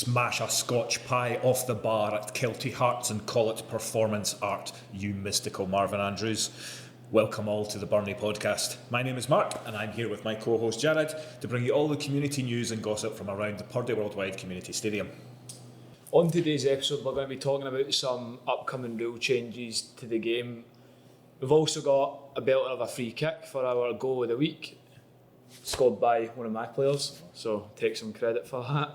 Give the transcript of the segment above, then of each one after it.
smash a Scotch pie off the bar at Kelty Hearts and call it performance art, you mystical Marvin Andrews. Welcome all to the Burnie podcast. My name is Mark and I'm here with my co-host Jared to bring you all the community news and gossip from around the Purdy Worldwide Community Stadium. On today's episode, we're going to be talking about some upcoming rule changes to the game. We've also got a belter of a free kick for our goal of the week, scored by one of my players, so take some credit for that.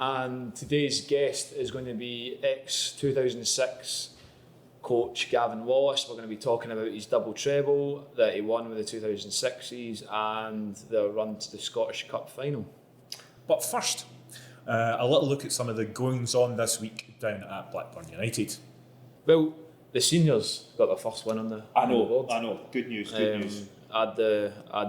And today's guest is going to be ex-2006 coach Gavin Wallace. We're going to be talking about his double treble that he won with the 2006s and the run to the Scottish Cup final. But first, a little look at some of the goings-on this week down at Blackburn United. Well, the seniors got their first win on the board. I know. Good news, good news. I had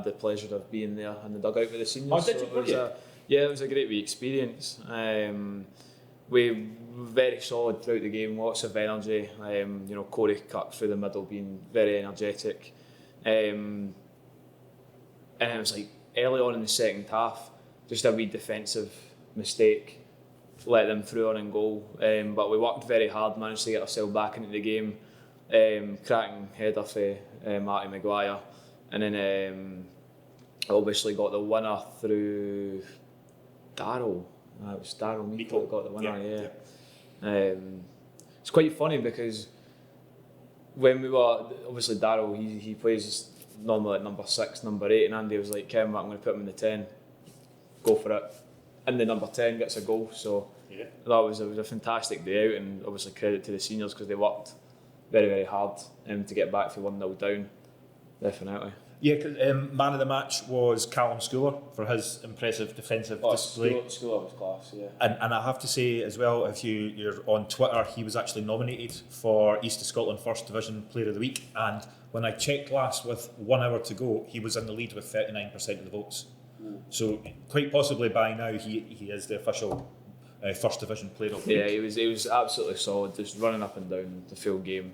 the pleasure of being there in the dugout with the seniors. Oh, did you? It was a great wee experience. We were very solid throughout the game, lots of energy. Corey cut through the middle, being very energetic. And it was like early on in the second half, just a wee defensive mistake, let them through on and goal. But we worked very hard, managed to get ourselves back into the game. Cracking header for Marty Maguire. And then obviously got the winner through Darryl. It was Darryl Meikle that got the winner, yeah. It's quite funny because when we were, obviously Darryl, he plays normally at number 6, number 8, and Andy was like, Kevin, I'm going to put him in the 10, go for it. And the number 10 gets a goal, so it was a fantastic day out, and obviously credit to the seniors because they worked very, very hard to get back to 1-0 down, definitely. Yeah, because man of the match was Callum Schooler for his impressive defensive display. Schooler was class, yeah. And I have to say as well, if you're on Twitter, he was actually nominated for East of Scotland First Division Player of the Week. And when I checked last with 1 hour to go, he was in the lead with 39% of the votes. So quite possibly by now he is the official First Division Player of the Week. Yeah, he was absolutely solid, just running up and down the full game.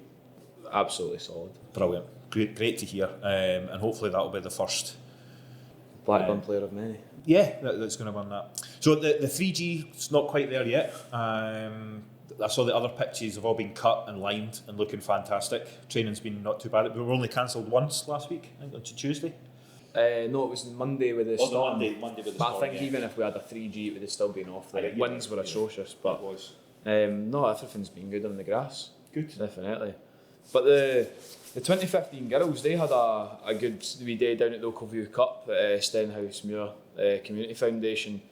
Absolutely solid. Brilliant. Great to hear, and hopefully that'll be the first Blackburn player of many. Yeah, that's going to win that. So the 3G is not quite there yet. I saw the other pitches have all been cut and lined and looking fantastic. Training's been not too bad. We were only cancelled once last week, I think on Tuesday. No, it was Monday with the storm. Monday with the storm. Storm, I think even if we had a 3G, it would have still been off. The winds were atrocious, but it was. No, everything's been good on the grass. Good, definitely. But the 2015 girls, they had a good wee day down at the Local View Cup at Stenhousemuir Community Foundation.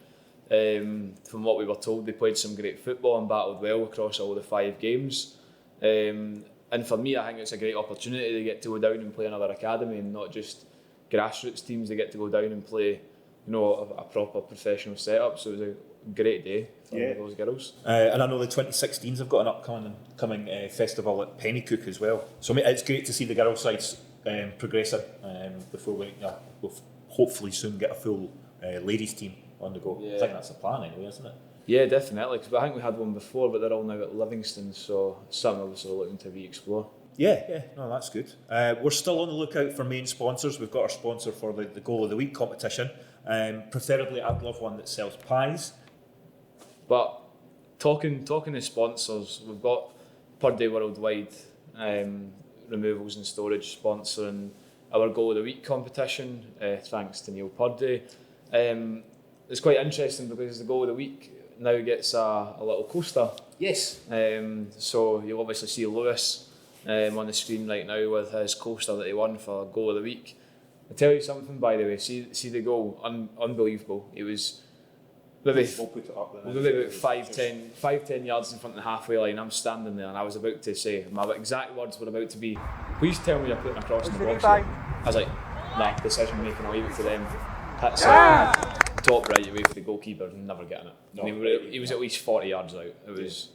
From what we were told, they played some great football and battled well across all the 5 games. And for me, I think it's a great opportunity to get to go down and play another academy and not just grassroots teams. They get to go down and play, a proper professional setup. So it was a great day for those girls. And I know the 2016s have got an upcoming festival at Pennycook as well. So it's great to see the girls' sides progressing before we'll hopefully soon get a full ladies team on the go. Yeah. I think that's the plan anyway, isn't it? Yeah, definitely, because I think we had one before, but they're all now at Livingston, so it's something obviously we're looking to re-explore. Yeah, no, that's good. We're still on the lookout for main sponsors. We've got our sponsor for the Goal of the Week competition. Preferably, I'd love one that sells pies. But talking to sponsors, we've got Purdy Worldwide Removals and Storage sponsoring our Goal of the Week competition, thanks to Neil Purdy. It's quite interesting because the Goal of the Week now gets a little coaster. Yes. So you'll obviously see Lewis on the screen right now with his coaster that he won for Goal of the Week. I'll tell you something, by the way, see the goal, unbelievable. It was maybe about 5-10 yards in front of the halfway line. I'm standing there and I was about to say, my exact words were about to be, please tell me you're putting across the box. I was like, nah, decision making, I'll leave it to them. Hits top right away for the goalkeeper and never getting it. No, he was at least 40 yards out. It was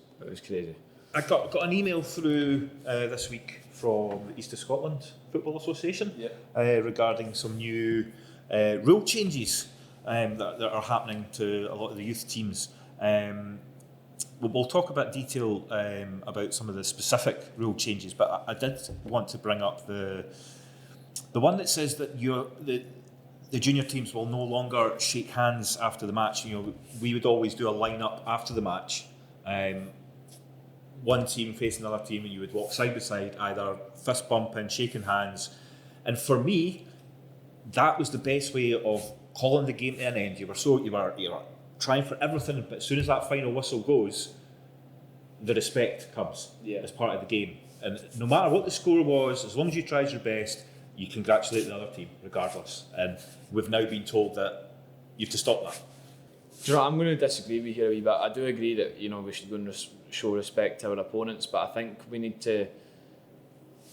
crazy. I got an email through this week from the East of Scotland Football Association regarding some new rule changes that are happening to a lot of the youth teams. We'll talk about detail about some of the specific rule changes, but I did want to bring up the one that says that the junior teams will no longer shake hands after the match. We would always do a line-up after the match. One team facing another team, and you would walk side by side, either fist bumping, shaking hands. And for me, that was the best way of calling the game to an end. You were trying for everything, but as soon as that final whistle goes, the respect comes as part of the game. And no matter what the score was, as long as you tried your best, you congratulate the other team, regardless. And we've now been told that you have to stop that. Do you know what, I'm going to disagree with you here a wee bit. I do agree that we should go and show respect to our opponents, but I think we need to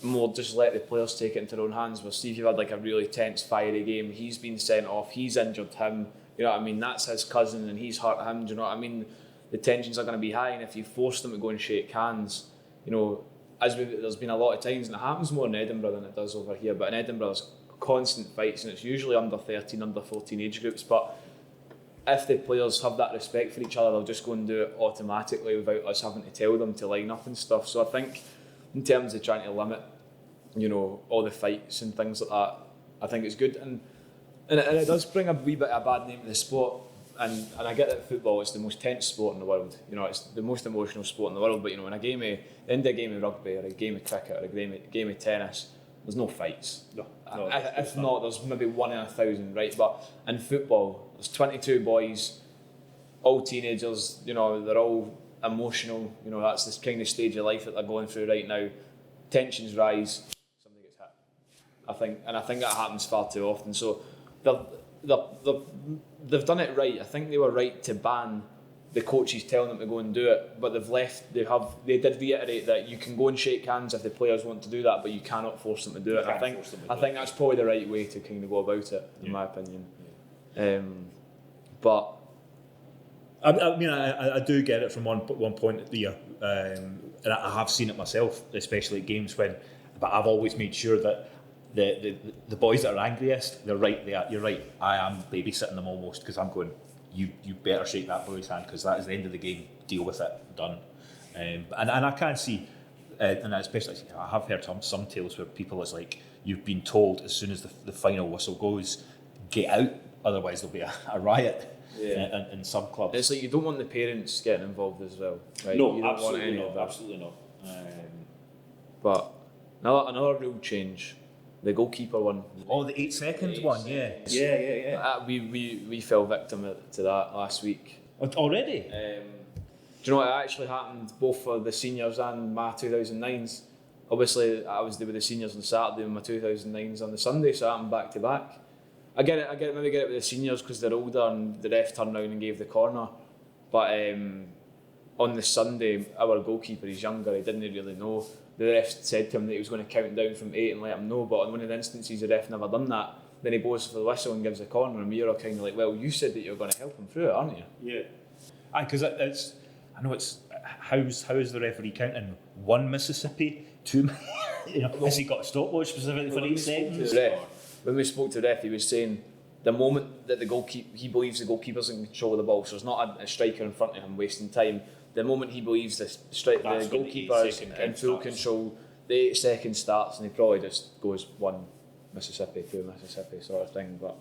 more just let the players take it into their own hands. Well, see if you've had like a really tense, fiery game, he's been sent off, he's injured him, you know what I mean, that's his cousin and he's hurt him, do you know what I mean? The tensions are going to be high, and if you force them to go and shake hands, there's been a lot of times, and it happens more in Edinburgh than it does over here, but in Edinburgh there's constant fights, and it's usually under 13, under 14 age groups, but if the players have that respect for each other, they'll just go and do it automatically without us having to tell them to line up and stuff. So I think in terms of trying to limit, all the fights and things like that, I think it's good. And it does bring a wee bit of a bad name to the sport. And I get that football is the most tense sport in the world. It's the most emotional sport in the world. But in a end of a game of rugby or a game of cricket or a game of tennis, there's no fights. No, if not, there's maybe 1 in 1,000, right? But in football, there's 22 boys, all teenagers. They're all emotional. That's the kind of stage of life that they're going through right now. Tensions rise. Somebody gets hit. I think that happens far too often. So they've done it right. I think they were right to ban the coaches telling them to go and do it, but they did reiterate that you can go and shake hands if the players want to do that, but you cannot force them to do it. I think that's probably the right way to kind of go about it, in my opinion. But I do get it from one point of view, and I have seen it myself, especially at games but I've always made sure that the boys that are angriest, they're right there. You're right. I am babysitting them almost, because I'm going, you better shake that boy's hand, because that is the end of the game. Deal with it. Done. And I can see, and especially I have heard some tales where people, it's like you've been told as soon as the final whistle goes, get out, otherwise there'll be a riot. In some clubs. It's like you don't want the parents getting involved as well, right? No, you don't absolutely want any not. of that. Absolutely not. But another rule change, the goalkeeper one. Oh, the 8-second one, yeah. We fell victim to that last week. Already? Do you know what? It actually happened both for the seniors and my 2009s. Obviously, I was there with the seniors on Saturday and my 2009s on the Sunday, so it happened back to back. I get it with the seniors because they're older and the ref turned around and gave the corner. But on the Sunday, our goalkeeper, he's younger, he didn't really know. The ref said to him that he was going to count down from 8 and let him know, but in one of the instances the ref never done that. Then he blows for the whistle and gives a corner, and we're all kind of like, well, you said that you were going to help him through it, aren't you? Yeah. Because how is the referee counting? 1 Mississippi, 2 has he got a stopwatch specifically for 8 seconds? When we spoke to the ref, he was saying the moment that he believes the goalkeeper's in control of the ball, so there's not a striker in front of him wasting time. The moment he believes the goalkeeper is in full control, the 8 seconds starts, and he probably just goes 1 Mississippi, 2 Mississippi sort of thing. But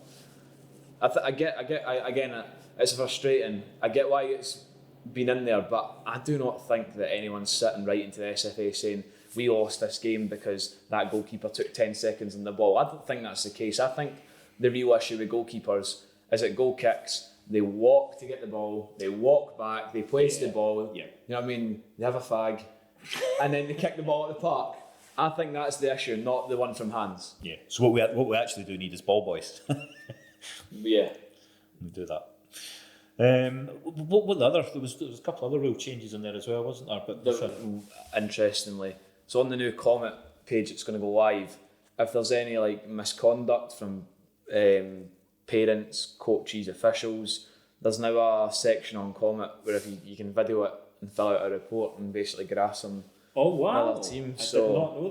I get again, it's frustrating. I get why it's been in there, but I do not think that anyone's sitting right into the SFA saying we lost this game because that goalkeeper took 10 seconds on the ball. I don't think that's the case. I think the real issue with goalkeepers is at goal kicks, they walk to get the ball, they walk back, they place the ball, you know what I mean, they have a fag, and then they kick the ball at the park. I think that's the issue, not the one from hands. Yeah, so what we actually do need is ball boys. Yeah. We do that. What the other? There was a couple other rule changes in there as well, wasn't there? But interestingly, so on the new Comet page, it's going to go live. If there's any misconduct from parents, coaches, officials, there's now a section on Comet where if you can video it and fill out a report and basically grass them. Oh wow! Other teams. I did not know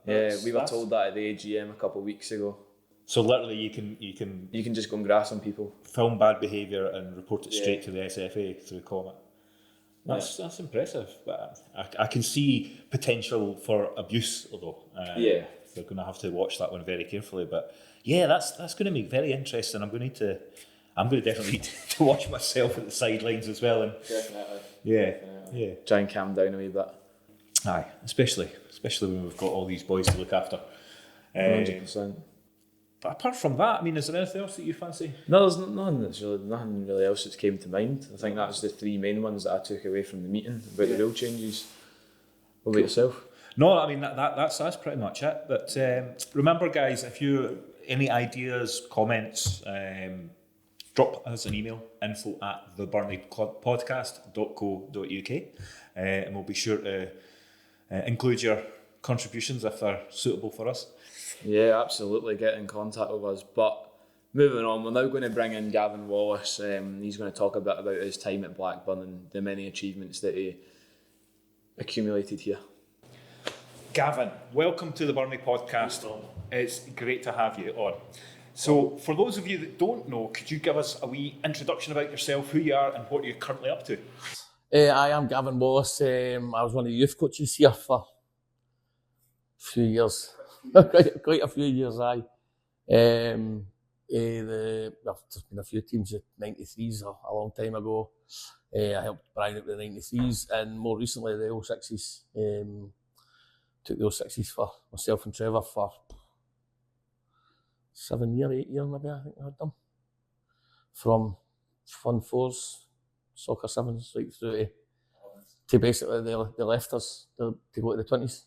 that. We were told that at the AGM a couple of weeks ago. So literally, you can just go and grass on people, film bad behaviour and report it straight to the SFA through Comet. That's impressive, but I can see potential for abuse, although. they're going to have to watch that one very carefully. But yeah, that's going to be very interesting. I'm going to definitely need to watch myself at the sidelines as well. And Definitely. Yeah. Try and calm down a wee bit. Aye, especially when we've got all these boys to look after. 100%. But apart from that, I mean, is there anything else that you fancy? No, there's nothing really else that's came to mind. I think that's the three main ones that I took away from the meeting about the rule changes. What about yourself? No, I mean that's pretty much it. But remember, guys, if you any ideas, comments, drop us an email, info@theburniepodcast.co.uk, and we'll be sure to include your contributions if they're suitable for us. Yeah, absolutely. Get in contact with us. But moving on, we're now going to bring in Gavin Wallace. He's going to talk a bit about his time at Blackburn and the many achievements that he accumulated here. Gavin, welcome to the Burnie podcast. It's great to have you on. So, for those of you that don't know, could you give us a wee introduction about yourself, who you are and what you're currently up to? I am Gavin Wallace. I was one of the youth coaches here for a few years. quite a few years, aye. There's been a few teams at 93s a long time ago. I helped Brian out with the 93s and more recently the 06s. Took the 06s for myself and Trevor for 8 years maybe, I think I had them. From Fun 4s, Soccer 7s, right through to basically they left us to go to the 20s.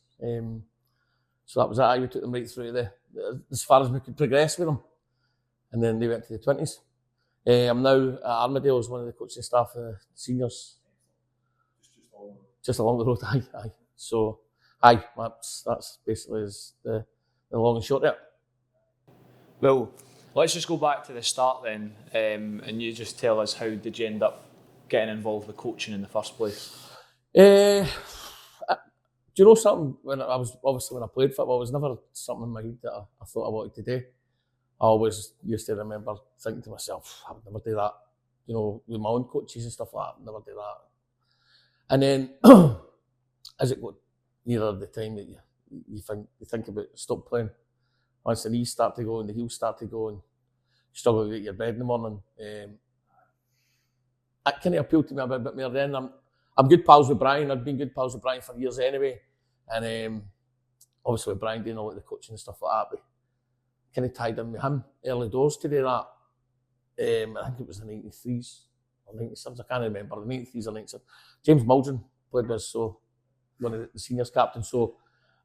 So that was it. We took them right through as far as we could progress with them. And then they went to the 20s. I'm now at Armadale as one of the coaching staff, seniors. Just along the road, aye. So, that's basically the long and short of it. Well, let's just go back to the start then, and you just tell us how did you end up getting involved with coaching in the first place? Do you know something? When I played football, it was never something in my head that I thought I wanted to do. I always used to remember thinking to myself, I would never do that. You know, with my own coaches and stuff like that, I'd never do that. And then, as it got nearer the time that you think about stop playing, once the knees start to go and the heels start to go and you struggle to get your bed in the morning, that kind of appealed to me a bit more then. I'm good pals with Brian. I'd been good pals with Brian for years anyway. And obviously with Brian doing all the coaching and stuff like that, we kind of tied in with him early doors to do that. I think it was the 93s or 97s, I can't remember, the 93s or 97s. James Muldren played with us, so one of the seniors captains, so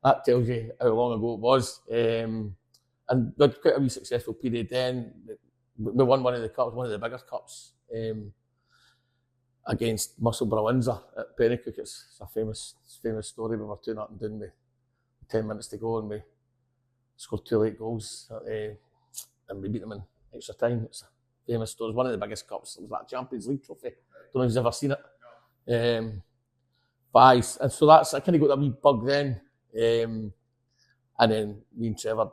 that tells you how long ago it was. And we had quite a wee successful period then. We won one of the cups, one of the bigger cups, against Musselburgh Windsor at Pennycook. It's a famous story. We were 2-0 down with 10 minutes to go and we scored 2 late goals and we beat them in extra time. It's a famous story. It was one of the biggest cups. It was that Champions League trophy. Don't know if you've ever seen it. And so I kind of got that wee bug then. And then me and Trevor,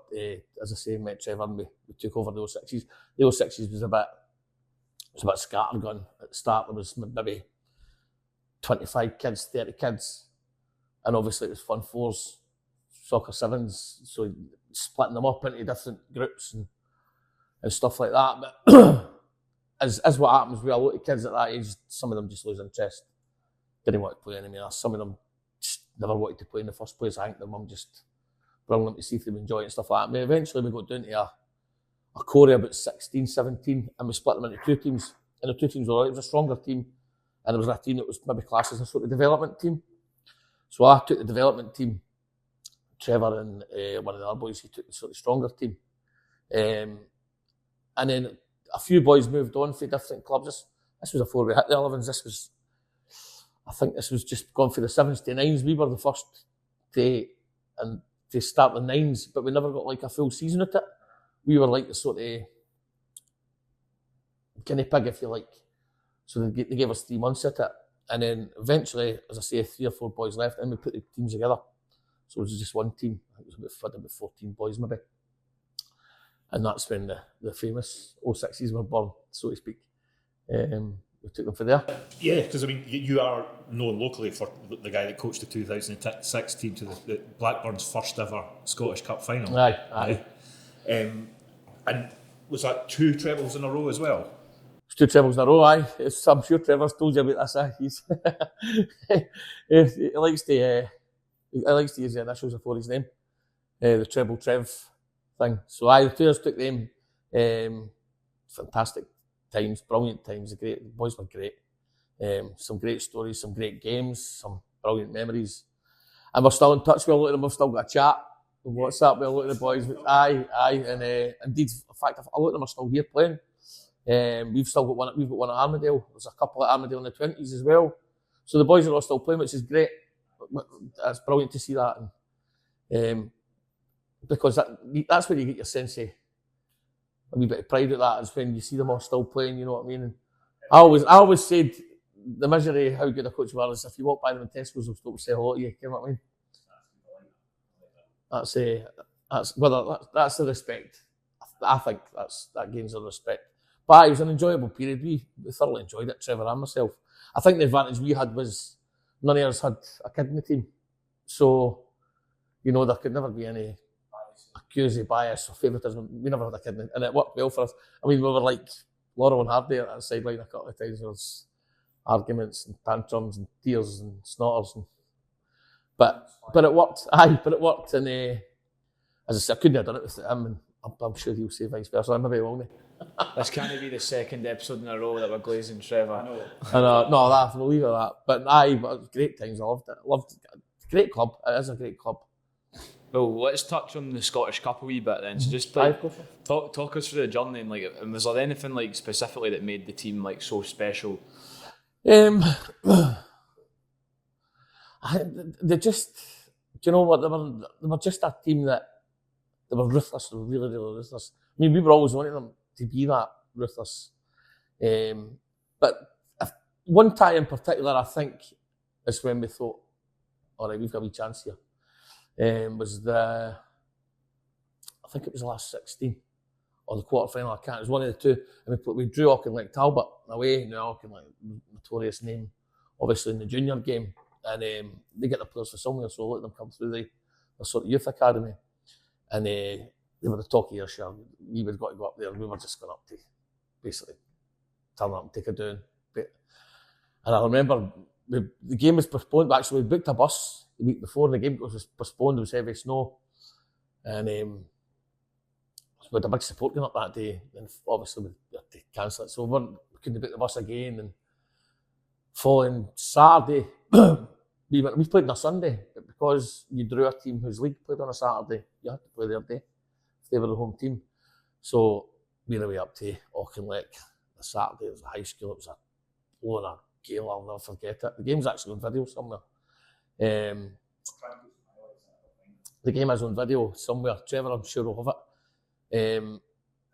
as I say, met Trevor and we took over the 06s. The 06s was a bit scattergun at the start. There was maybe 25 kids, 30 kids. And obviously it was Fun 4s, Soccer 7s, so splitting them up into different groups and stuff like that. But as what happens with a lot of kids at that age, some of them just lose interest. Didn't want to play anymore. Some of them just never wanted to play in the first place. I think their mum just brought them to see if they would enjoy it and stuff like that. But eventually we got down to a core of about 16, 17, and we split them into 2 teams. And the 2 teams were all right. It was a stronger team, and there was a team that was maybe classed as a sort of development team. So I took the development team. Trevor and one of the other boys, he took the sort of stronger team. And then a few boys moved on for different clubs. This was before we hit the 11s. I think this was just gone for the 7s to 9s. We were the first to start the 9s, but we never got like a full season at it. We were like the sort of guinea pig, if you like. So they gave us 3 months at it. And then eventually, as I say, 3 or 4 boys left, and we put the teams together. So it was just one team. I think it was about 14 boys maybe. And that's when the famous 06s were born, so to speak. We we took them for there. Yeah, because I mean, you are known locally for the guy that coached the 2006 team to the Blackburn's first ever Scottish Cup final. Aye. And was that 2 trebles in a row as well? It's 2 trebles in a row, aye. I'm sure Trevor's told you about this, aye. He likes to use the initials before his name. The treble Trev thing. So aye, the players took them. Fantastic times, brilliant times. The boys were great. Some great stories, some great games, some brilliant memories. And we're still in touch with a lot of them. We've still got a chat on WhatsApp with a lot of the boys. Aye. And indeed, in fact, a lot of them are still here playing. We've got one at Armadale. There's a couple at Armadale in the 20s as well. So the boys are all still playing, which is great. It's brilliant to see that. And, because that's where you get your sense of a wee bit of pride at that, is when you see them all still playing, you know what I mean? And I always said the misery of how good a coach you are is if you walk by them in Tesco's, they'll stop and say hello to you, you know what I mean? That's the respect. I think that gains the respect. But it was an enjoyable period. We thoroughly enjoyed it, Trevor and myself. I think the advantage we had was none of us had a kid in the team. So, you know, there could never be any accused bias or favouritism. We never had a kid, and it worked well for us. I mean, we were like Laurel and Hardy at the sideline a couple of times. There was arguments and tantrums and tears and snotters. But it worked. Aye, but it worked. And as I said, I couldn't have done it with him, and I'm sure he'll say vice versa. Maybe he will me. This can't be the second episode in a row that we're glazing Trevor. No, we'll leave it at that. But aye, but it was great times. I loved it. Great club. It is a great club. Well, let's touch on the Scottish Cup a wee bit then. So just like talk us through the journey and was there anything like specifically that made the team like so special? They just, do you know what? They were just a team that they were ruthless. They were really, really ruthless. I mean, we were always wanting them to be that ruthless. But one tie in particular, I think, is when we thought, all right, we've got a wee chance here. Was I think it was the last 16 or the quarter final. I can't. It was one of the two. And we drew Auchinleck Talbot away. Now Auchinleck, notorious name, obviously in the junior game, and they get the players for somewhere, so let them come through the sort of youth academy, and they were the talk of Ayrshire. We would got to go up there. We were just going up to basically turn up and take a down. And I remember the game was postponed. But actually, we booked a bus the week before, and the game was postponed. It was heavy snow, and we had a big support going up that day, and obviously we had to cancel it, so we couldn't book the bus again. And following Saturday, we played on a Sunday, but because you drew a team whose league played on a Saturday, you had to play their day if they were the home team. So we were away up to Auchinleck the Saturday. It was a high school. It was a blowing a gale. I'll never forget it. The game's actually on video somewhere. The game is on video somewhere. Trevor, I'm sure, will have it.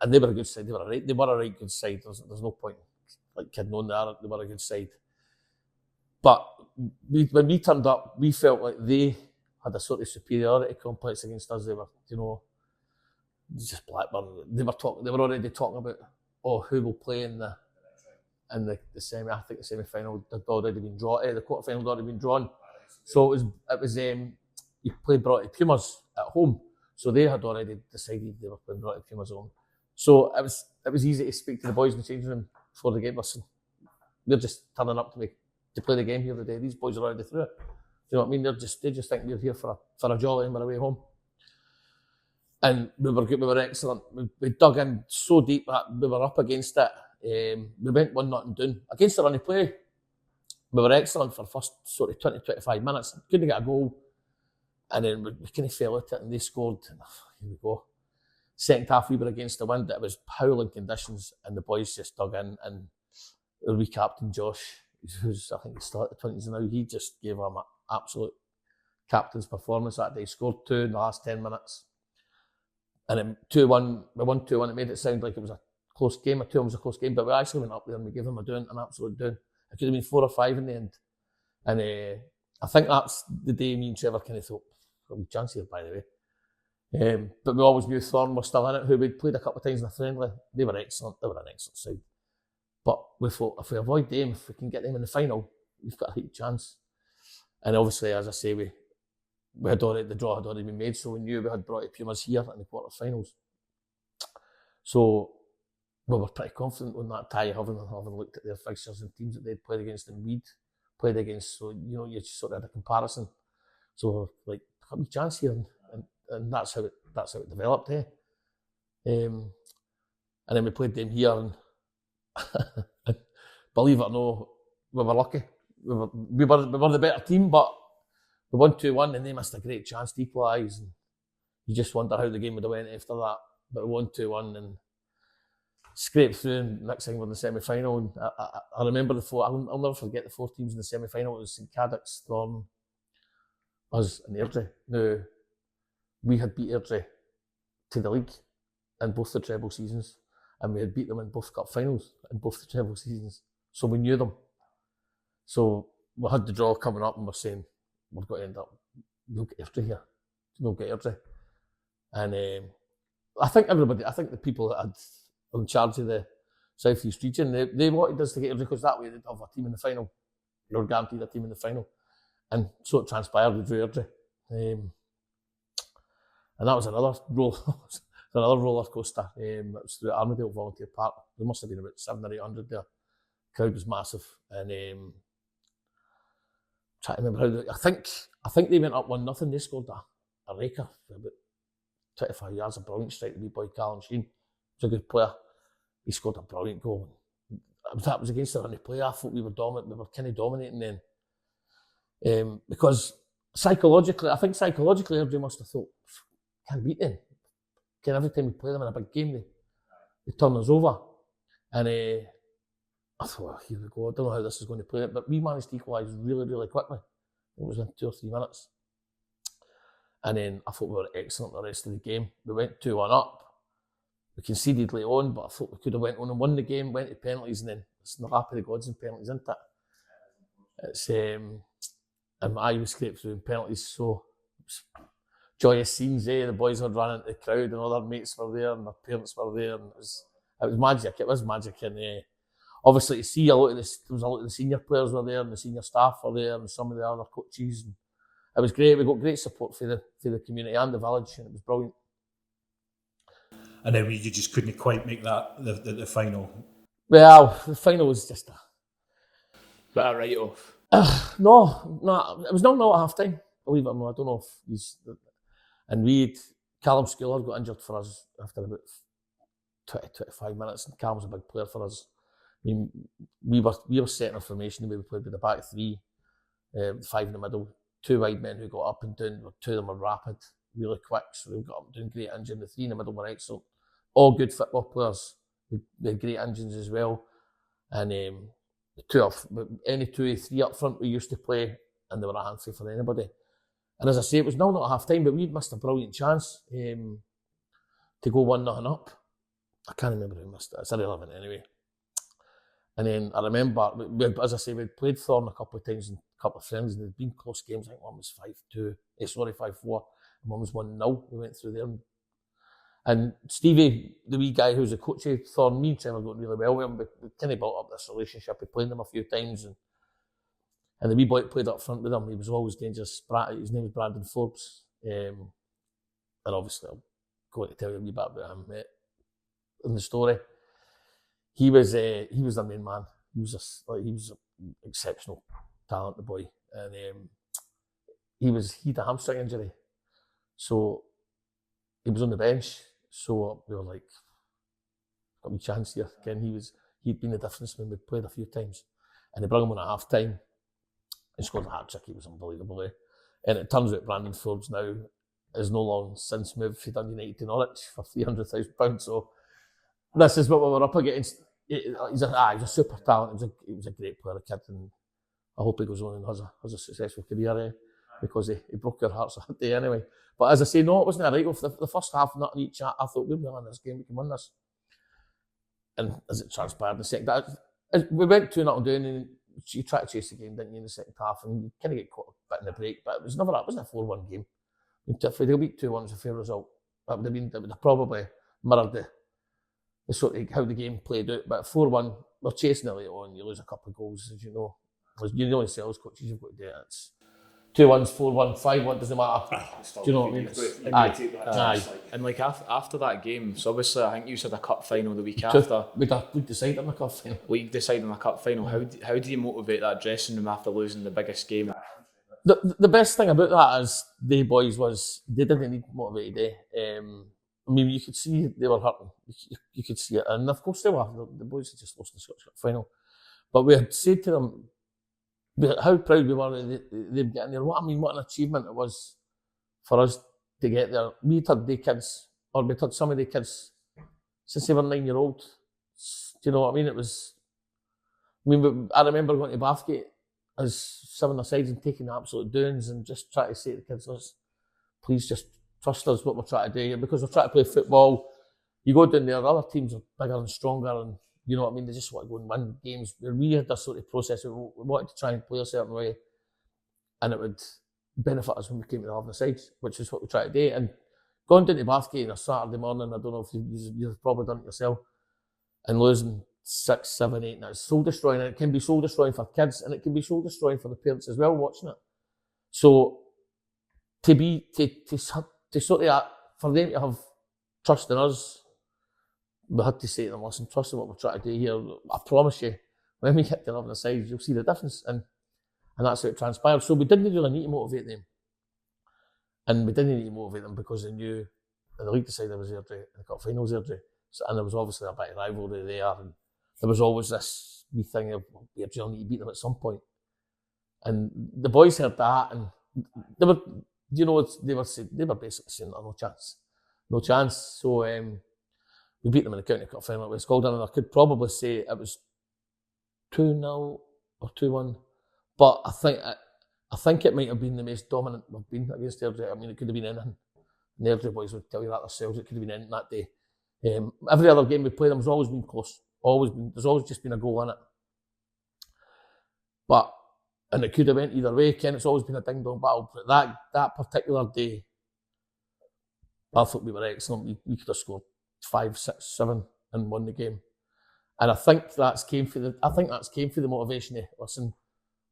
And they were a good side. They were a right good side. There's no point like kidding on there. They were a good side. But when we turned up, we felt like they had a sort of superiority complex against us. They were, you know, just Blackburn. They were already talking about who will play in the semi. I think the semi-final had already been drawn. The quarter-final had already been drawn. So it was you played Broughty Pumas at home. So they had already decided they were playing Broughty Pumas at home. So it was easy to speak to the boys in the changing room before the game. Listen, we're just turning up to play the game here today. These boys are already through it. Do you know what I mean? They just think we're here for a jolly and we're away home. And we were good. We were excellent. We dug in so deep that we were up against it. We went 1-0 down against the run of play. We were excellent for the first sort of 20-25 minutes. Couldn't get a goal. And then we kind of fell at it and they scored. Here we go. Second half, we were against the wind. It was howling conditions and the boys just dug in. And the wee captain, Josh, who's I think he's still at the 20s now, he just gave him an absolute captain's performance that day. He scored 2 in the last 10 minutes. And then 2-1, we won 2-1. It made it sound like it was a close game. 2-1 was a close game, but we actually went up there and we gave them an absolute down. It could have been 4 or 5 in the end. And I think that's the day me and Trevor kind of thought, got a wee chance here, by the way. But we always knew Thorn were still in it, who we'd played a couple of times in a friendly. They were excellent. They were an excellent side. But we thought, if we avoid them, if we can get them in the final, we've got a great chance. And obviously, as I say, the draw had already been made, so we knew we had brought the Pumas here in the quarter-finals. So we were pretty confident on that tie, having looked at their fixtures and teams that they'd played against and we'd played against. So, you just sort of had a comparison. So we're like, got a chance here, and that's how it developed, eh? And then we played them here, and believe it or not, we were lucky. We were the better team, but we won 2-1, and they missed a great chance to equalise. And you just wonder how the game would have went after that. But we won 2-1 and scraped through. And next thing we're in the semi-final. And I remember I'll never forget the 4 teams in the semi-final. It was St Cadoc's, Thorn, us, and Airdrie. Now, we had beat Airdrie to the league in both the treble seasons, and we had beat them in both cup finals in both the treble seasons. So we knew them. So we had the draw coming up, and we're saying, we're going to end up, we'll get Airdrie here. We'll get Airdrie. And I think the people that had in charge of the South East region, they wanted us to get Airdrie because that way they'd have a team in the final. They were guaranteed a team in the final. And so it transpired, we drew Airdrie. And that was another roller coaster. It was through Armadale Volunteer Park. There must have been about 700 or 800 there. The crowd was massive. And trying to remember how I think they went up 1-0. They scored a raker for about 25 yards, a brilliant strike. The wee boy Callum Sheen was a good player. He scored a brilliant goal. That was against our only player. I thought we were dominant. We were kind of dominating then. Because psychologically, Airdrie must have thought, can't beat them. Every time we play them in a big game, they turn us over. And I thought, well, here we go. I don't know how this is going to play it, but we managed to equalise really, really quickly. It was in 2 or 3 minutes. And then I thought we were excellent the rest of the game. We went 2-1 up. We conceded late on, but I thought we could have went on and won the game, went to penalties, and then it's the lap of the gods in penalties, isn't it? It's and I was scraped through in penalties, so it was joyous scenes, eh? The boys had run into the crowd and all their mates were there and their parents were there, and it was magic. It was magic, and obviously to see a lot of the senior players were there and the senior staff were there and some of the other coaches. And it was great. We got great support for the community and the village, and it was brilliant. And then you just couldn't quite make that the final. Well, the final was just But a write-off. No, it was 0-0 at half time. Believe it or not, I don't know if he's. And Callum Schuller got injured for us after about 20-25 minutes, and Callum's a big player for us. I mean, we were setting a formation the way we played with the back 3, 5 in the middle, 2 wide men who got up and down. 2 of them were rapid, really quick, so they got up and down, great engine. The 3 in the middle were excellent. All good football players. They had great engines as well. And any 2 or 3 up front we used to play, and they were a handful for anybody. And as I say, it was 0-0 at half time, but we'd missed a brilliant chance to go 1-0 up. I can't remember who missed it. It's irrelevant anyway. And then I remember, as I say, we'd played Thorn a couple of times in a couple of friends, and there'd been close games. I think one was 5-4, and one was 1-0. We went through there. And Stevie, the wee guy who's the coach of Thorn, me and Trevor got really well with him. We kind of built up this relationship. We played them a few times, and the wee boy that played up front with him, he was always dangerous. His name was Brandon Forbes. And obviously, I'm going to tell you a wee bit about him in the story. He was their main man. He was an exceptional talent, the boy, and he had a hamstring injury, so he was on the bench. So we were like, got a chance here. Again, he'd been the difference when we played a few times, and they brought him on at half time and scored a hat trick. He was unbelievable, eh? And it turns out Brandon Forbes now is no long since moved from Dundee United to Norwich for £300,000. So this is what we were up against. He's a super talent. He was a great player, a kid, and I hope he goes on and has a successful career, because he broke our hearts that day anyway. But as I say, no, it wasn't a write-off. The first half, not in each chat, I thought, we'll win this game, we can win this. And as it transpired in the second half, we went 2-0 down, and you tried to chase the game, didn't you, in the second half, and you kind of get caught a bit in the break, but it wasn't a 4-1 game. If they'd beat 2-1 was a fair result. That would have probably mirrored the sort of how the game played out. But 4-1, we're chasing it later on. You lose a couple of goals, as you know. You know, as sales coaches, you've got to do it. It's 2-1, 4-1, 5-1, doesn't matter. Do you know what I mean? Aye. And like after that game, so obviously I think you said a cup final the week after. We'd decide on the cup final. League decide on a cup final. How do you motivate that dressing room after losing the biggest game? The best thing about that is they boys was they didn't need motivated. I mean, you could see they were hurting. You could see it, and of course they were. The boys had just lost the Scottish Cup final, but we had said to them how proud we were that they'd getting there. What an achievement it was for us to get there. We'd had the kids, or we'd had some of the kids since they were 9-year-old. Do you know what I mean? It was. I remember going to Bathgate as 7-a-sides and taking the absolute doings and just trying to say to the kids, please just trust us what we're trying to do here, because we're trying to play football. You go down there, other teams are bigger and stronger, and you know what I mean, they just want to go and win games. We had this sort of process, we wanted to try and play a certain way, and it would benefit us when we came to the half the sides, which is what we try to do. And going down to Bathgate on a Saturday morning, I don't know if you've probably done it yourself, and losing 6, 7, 8, and it's soul destroying, and it can be soul destroying for kids, and it can be soul destroying for the parents as well watching it. So to sort of, for them to have trust in us, we had to say to them, listen, trust in what we're trying to do here. I promise you, when we get to 11 sides, you'll see the difference, and that's how it transpired. So we didn't really need to motivate them, and we didn't need to motivate them because they knew the league decider was there, the cup final was there, so, and there was obviously a bit of rivalry there, and there was always this wee thing of we need to beat them at some point. And the boys heard that, and they were, you know, they were basically saying, no chance. So we beat them in the county cup final. It was called in, and I could probably say it was 2-0 or 2-1, but I think it might have been the most dominant we've been against Airdrie. I mean, it could have been anything. The Airdrie boys would tell you that themselves. It could have been anything that day. Every other game we played them has always been close. There's always just been a goal in it. And it could have went either way, Ken. It's always been a ding-dong battle. But that particular day, I thought we were excellent. We could have scored 5, 6, 7 and won the game. And I think that's came for the motivation of, listen,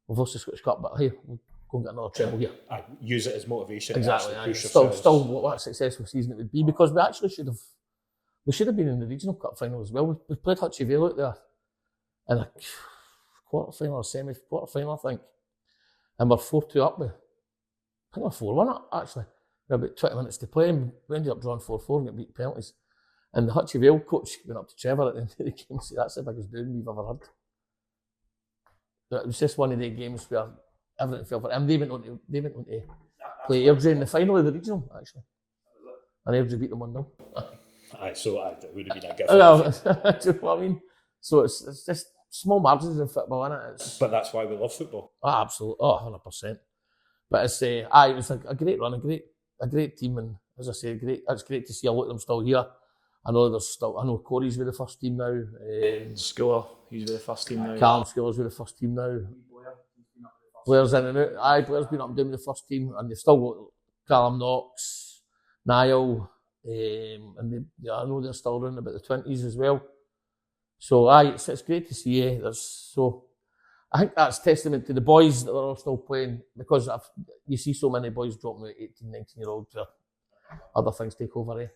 we've lost the Scottish Cup, but hey, we'll go and get another treble here. I use it as motivation. Exactly. Still, what a successful season it would be, because we actually should have been in the regional cup final as well. We played Hutchie Vale out there in a quarter-final or semi-quarter-final, I think. And we're 4-2 up with, I think we're 4-1 up, actually. We had about 20 minutes to play, and we ended up drawing 4-4 and got beat penalties. And the Hutchie Vale coach went up to Trevor at the end of the game and said, that's the biggest doing we've ever had. It was just one of the games where everything fell for him. They went on to play Airdrie in the final of the regional, actually. And Airdrie beat them 1-0. Aye, so it would have been a gift. Do you know what I mean? So it's just small margins in football, isn't it? But that's why we love football. Oh, absolutely. 100%. But it was a great run, a great team, and as I say, it's great to see a lot of them still here. I know Corey's with the first team now. Schooler, he's with the first team now. Callum Schooler's with the first team now. Blair's in and out. Blair's been up and down with the first team, and they've still got Callum Knox, Niall, and I know they're still around about the 20s as well. So it's great to see. I think that's testament to the boys that are all still playing, because you see so many boys dropping out 18, 19-year-olds where other things take over.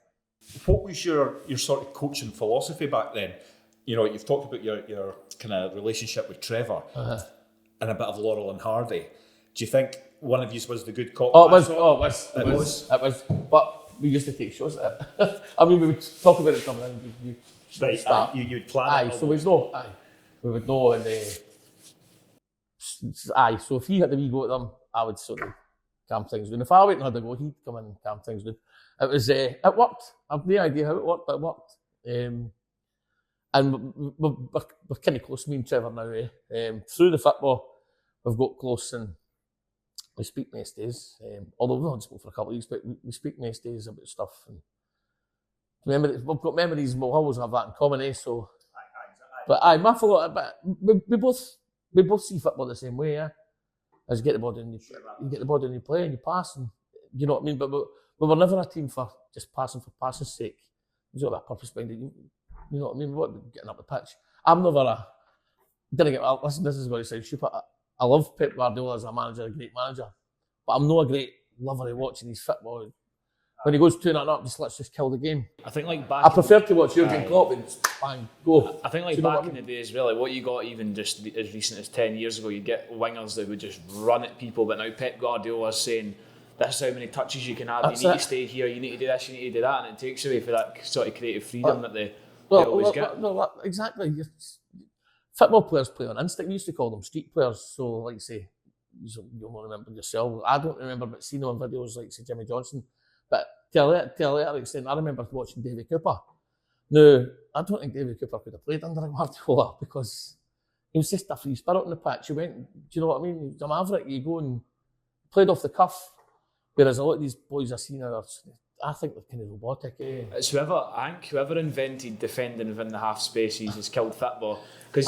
What was your sort of coaching philosophy back then? You know, you've talked about your kind of relationship with Trevor and a bit of Laurel and Hardy. Do you think one of you was the good cop? It was. But we used to take shots at it. I mean, we would talk about it coming in. You'd plan it. So we would know, and so if he had a wee go at them, I would sort of calm things down. If I went and had a go, he'd come in and calm things down. It worked. I've no idea how it worked, but it worked. And we're kind of close, me and Trevor now. Through the football, we've got close, and we speak most days. Although we've not spoken for a couple of weeks, but we speak most days about stuff. And we've got memories, and we'll always have that in common. So, but my fault. But we both see football the same way. As you get the ball down, you get the ball down, you play, and you pass, and you know what I mean. But we were never a team for just passing for passing's sake. There's got that purpose behind it. You know what I mean? What getting up the pitch? I'm never listen, this is going to sound stupid. I love Pep Guardiola as a manager, a great manager, but I'm not a great lover of watching his football. When he goes 2-0 up, let's just kill the game. I think like back. I prefer to watch Jurgen Klopp and bang, go. I think like back in the days, really, what you got even just as recent as 10 years ago, you get wingers that would just run at people, but now Pep Guardiola is saying, this is how many touches you can have, you need to stay here, you need to do this, you need to do that, and it takes away for that sort of creative freedom that they always get. No, exactly. Football players play on instinct. We used to call them street players, so like say, you'll not remember yourself. I don't remember, but seeing on videos like say Jimmy Johnson. But to a later extent, I remember watching Davy Cooper. Now, I don't think Davy Cooper could have played under Guardiola because he was just a free spirit on the pitch. He went, do you know what I mean? He was a maverick. You go and played off the cuff. Whereas a lot of these boys I've seen now, I think they're kind of robotic. It's whoever invented defending within the half spaces has killed football. Because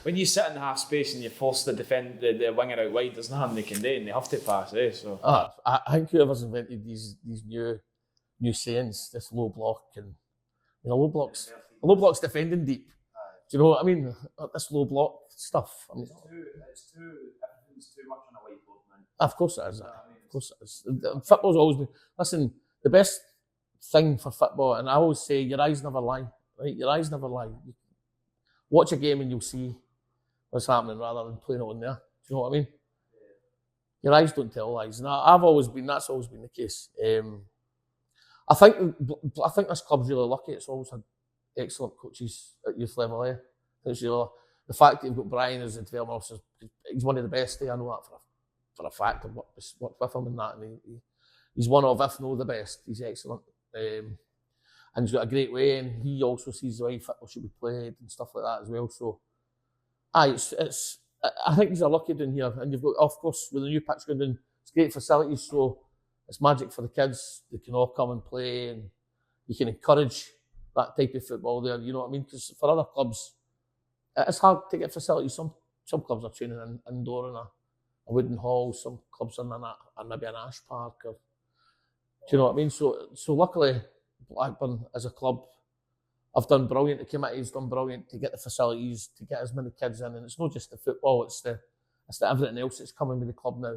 when you sit in the half space and you force the winger out wide, there's nothing they can do and they have to pass. So I think whoever's invented these new sayings, this low block and low blocks defending deep. Do you know what I mean? This low block stuff. I mean, it's too much on a whiteboard, man. Of course it is. Of course it is. Football's always been. Listen, the best thing for football, and I always say, your eyes never lie. Right? Your eyes never lie. Watch a game and you'll see what's happening rather than playing it on there. Do you know what I mean? Yeah. Your eyes don't tell lies. And that's always been the case. I think this club's really lucky. It's always had excellent coaches at youth level. It's really, the fact that you've got Brian as the development officer, he's one of the best. I know that for a fact. I've worked with him in that, and he's one of, if not the best. He's excellent. And he's got a great way, and he also sees the way football should be played and stuff like that as well. So, I think he's lucky down here. And you've got, of course, with the new pitch going in, it's great facilities, so it's magic for the kids. They can all come and play, and you can encourage that type of football there. You know what I mean? Because for other clubs, it's hard to get facilities. Some clubs are training indoor in a wooden hall. Some clubs are maybe an ash park. Do you know what I mean? So luckily, Blackburn as a club have done brilliant. The committee's done brilliant to get the facilities, to get as many kids in, and it's not just the football; it's the everything else that's coming with the club now.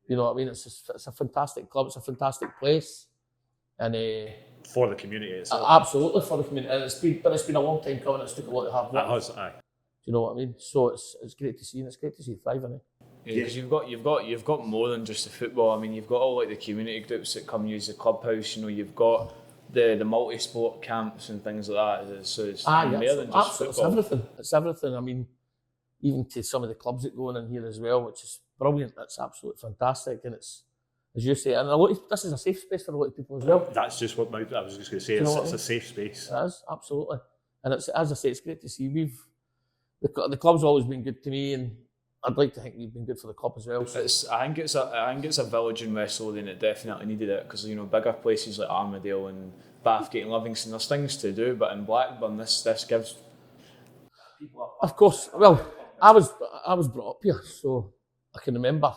You know what I mean? It's a fantastic club. It's a fantastic place, and for the community itself. Absolutely for the community. And it's been a long time coming. It's took a lot to have. That has, aye. Do you know what I mean? So it's great to see, and it's great to see it thriving. Because you've got more than just the football. I mean, you've got all like the community groups that come use the clubhouse. You know, you've got the multi-sport camps and things like that. So it's more than just football. It's everything. I mean, even to some of the clubs that go in here as well, which is brilliant. That's absolutely fantastic, and it's, as you say, and this is a safe space for a lot of people as well. That's just what I was just going to say. It's a safe space. It is, absolutely, and it's, as I say, it's great to see. The club's always been good to me, and I'd like to think we've been good for the club as well. So. I think it's a village in West Lothian that definitely needed it, because bigger places like Armadale and Bathgate and Livingston, there's things to do, but in Blackburn this gives people. Of course, well, I was brought up here, so I can remember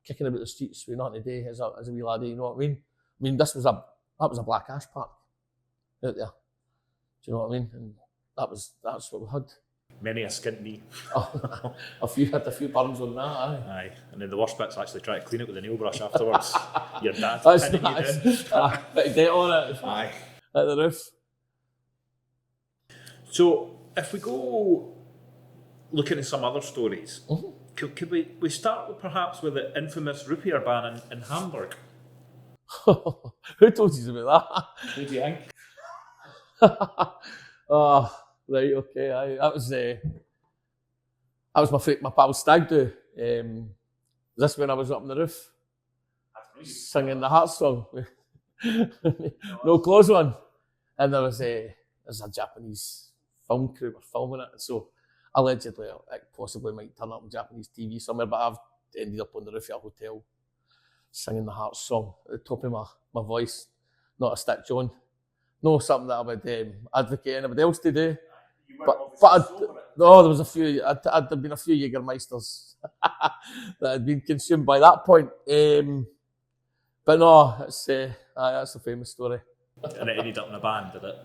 kicking about the streets with nothing today as a wee laddie. You know what I mean? I mean, that was a black ash park out there. Do you know what I mean? And that's what we had. Many a skint knee. A few burns on that, aye. And then the worst bit's actually trying to clean it with a nail brush afterwards. Your dad pinning you down. Bit of debt on it. Aye. At the roof. So, if we go looking at some other stories, could we start with perhaps with the infamous root beer ban in Hamburg? Who told you about that? Who do you think? Oh, right, okay. That was my pal's stag do. This when I was up on the roof, singing the Heart song, no clothes on, and there's a Japanese film crew were filming it, so allegedly it possibly might turn up on Japanese TV somewhere, but I've ended up on the roof of a hotel singing the Heart song at the top of my voice, not a stitch on. No, something that I would advocate anybody else to do. No, there was a few. There'd been a few Jägermeisters that had been consumed by that point. But no, that's a famous story. And it ended up in a ban, did it?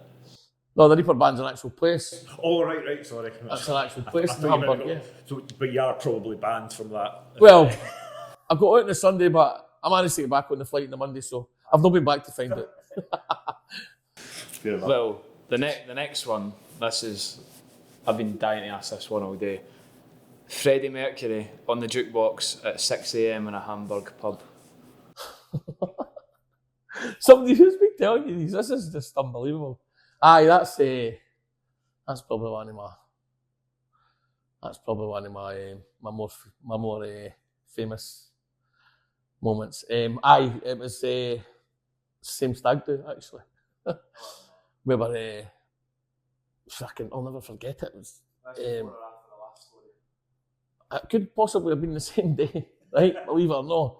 No, the Reaper Band's an actual place. Oh, right, sorry. That's an actual place I in thought you meant Hamburg, yeah. So, but you are probably banned from that. Well, I got out on the Sunday, but I managed to get back on the flight on the Monday, so I've not been back to find it. Fair enough. Well, the next one, I've been dying to ask this one all day. Freddie Mercury on the jukebox at 6 a.m. in a Hamburg pub. Somebody who's been telling you these, this is just unbelievable. Aye, that's probably one of my more famous moments. Aye, it was same stag do actually. We were I'll never forget it. It was it could possibly have been the same day, right? Believe it or not.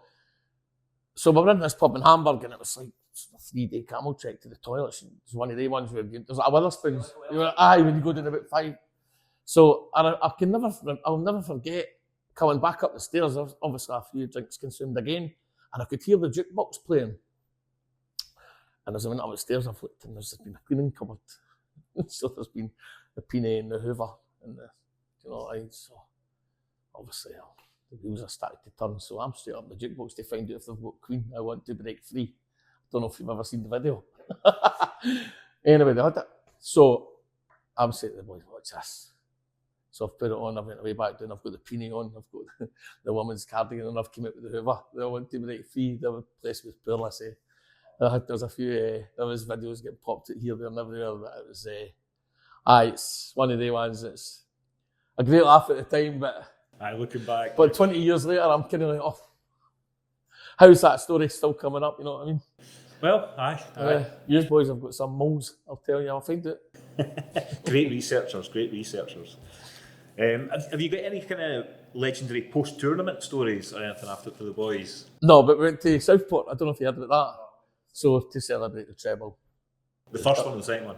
So we were in this pub in Hamburg, and it was like a 3-day camel trek to the toilets. It was one of the ones where there's like a Witherspoons. When you go down about 5. So I'll never forget coming back up the stairs. There was obviously a few drinks consumed again, and I could hear the jukebox playing. And as I went up the stairs, I've looked, and there's been a cleaning cupboard. So there's been the Pinay and the Hoover, and so obviously the wheels are starting to turn. So I'm straight up the jukebox to find out if they've got Queen. I Want to Break Free. Don't know if you've ever seen the video. Anyway, they had it. So I'm saying to the boys, watch this. So I've put it on, I went away back down, I've got the Pinay on, I've got the woman's cardigan, and I've come out with the Hoover. They all Want to Break Free. The place was poor, I say. There was a few, there was videos getting popped out here, there, and everywhere, but it was, it's one of the ones that's a great laugh at the time, but looking back. But 20 years later, I'm kind of like, oh, how's that story still coming up, you know what I mean? Well, aye. You boys have got some moles, I'll tell you, I'll find it. Great researchers. Have you got any kind of legendary post-tournament stories or anything after for the boys? No, but we went to Southport, I don't know if you heard about that. So to celebrate the treble. The first one or the second one?